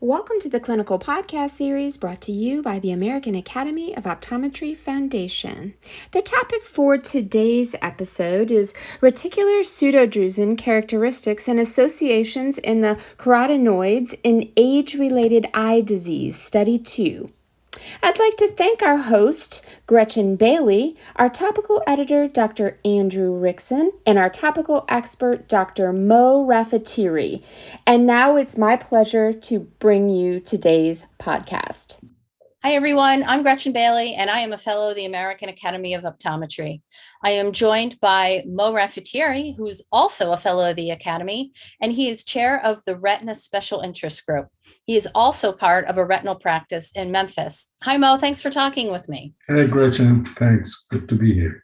Welcome to the Clinical Podcast Series brought to you by the American Academy of Optometry Foundation. The topic for today's episode is Reticular Pseudodrusen Characteristics and Associations in the Carotenoids in Age-Related Eye Disease, Study 2. I'd like to thank our host, Gretchyn Bailey, our topical editor, Dr. Andrew Rixon, and our topical expert, Dr. Mo Rafieetary. And now it's my pleasure to bring you today's podcast. Hi, everyone. I'm Gretchyn Bailey, and I am a fellow of the American Academy of Optometry. I am joined by Mo Rafieetary, who's also a fellow of the Academy, and he is chair of the Retina Special Interest Group. He is also part of a retinal practice in Memphis. Hi, Mo. Thanks for talking with me. Hey, Gretchen. Thanks. Good to be here.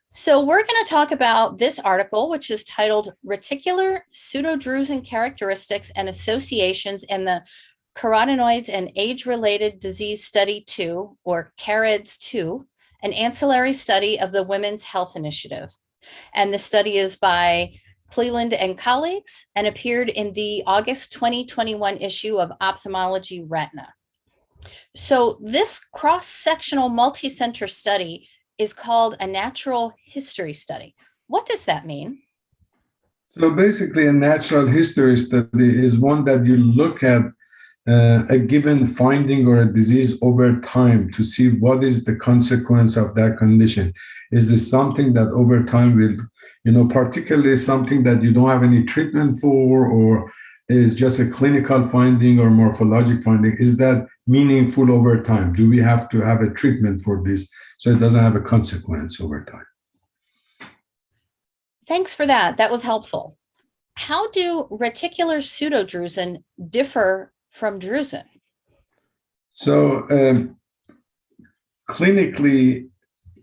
So we're going to talk about this article, which is titled Reticular Pseudodrusen Characteristics and Associations in the Carotenoids and Age-Related Disease Study 2, or CARIDS 2, an ancillary study of the Women's Health Initiative. And the study is by Cleland and colleagues and appeared in the August 2021 issue of Ophthalmology Retina. So this cross-sectional multi-center study is called a natural history study. What does that mean? So basically, a natural history study is one that you look at a given finding or a disease over time to see what is the consequence of that condition. Is this something that over time will, particularly something that you don't have any treatment for, or is just a clinical finding or morphologic finding? Is that meaningful over time? Do we have to have a treatment for this so it doesn't have a consequence over time? Thanks for that. That was helpful. How do reticular pseudodrusen differ from drusen? So clinically,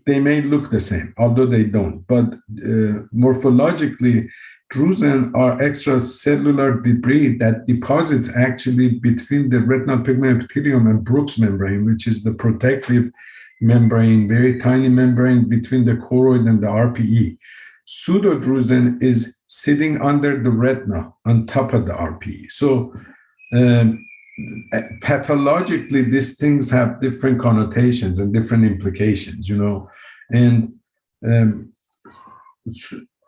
they may look the same, although they don't. But morphologically, drusen are extracellular debris that deposits actually between the retinal pigment epithelium and Bruch's membrane, which is the protective membrane, very tiny membrane between the choroid and the RPE. Pseudodrusen is sitting under the retina on top of the RPE. So pathologically, these things have different connotations and different implications, and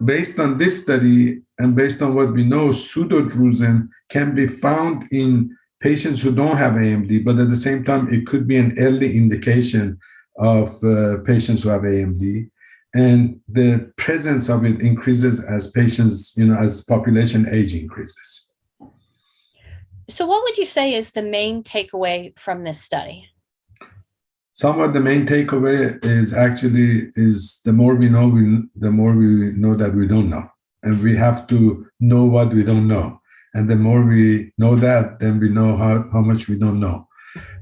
based on this study and based on what we know, pseudodrusen can be found in patients who don't have AMD, but at the same time, it could be an early indication of patients who have AMD. And the presence of it increases as patients, as population age increases. So what would you say is the main takeaway from this study? Somewhat the main takeaway is the more we know, the more we know that we don't know. And we have to know what we don't know. And the more we know that, then we know how much we don't know.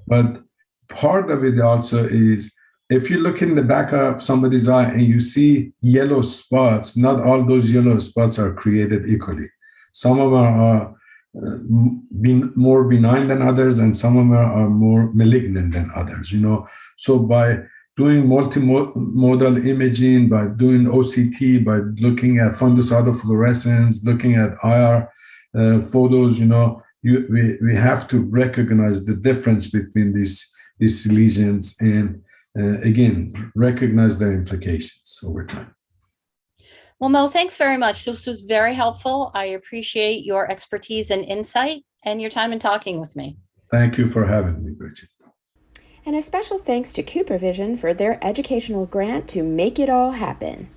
But part of it also is, if you look in the back of somebody's eye and you see yellow spots, not all those yellow spots are created equally. Some of them are more benign than others, and some of them are more malignant than others, So by doing multimodal imaging, by doing OCT, by looking at fundus autofluorescence, looking at IR photos, we have to recognize the difference between these lesions and again, recognize their implications over time. Well, Mo, thanks very much. This was very helpful. I appreciate your expertise and insight and your time in talking with me. Thank you for having me, Gretchen. And a special thanks to CooperVision for their educational grant to make it all happen.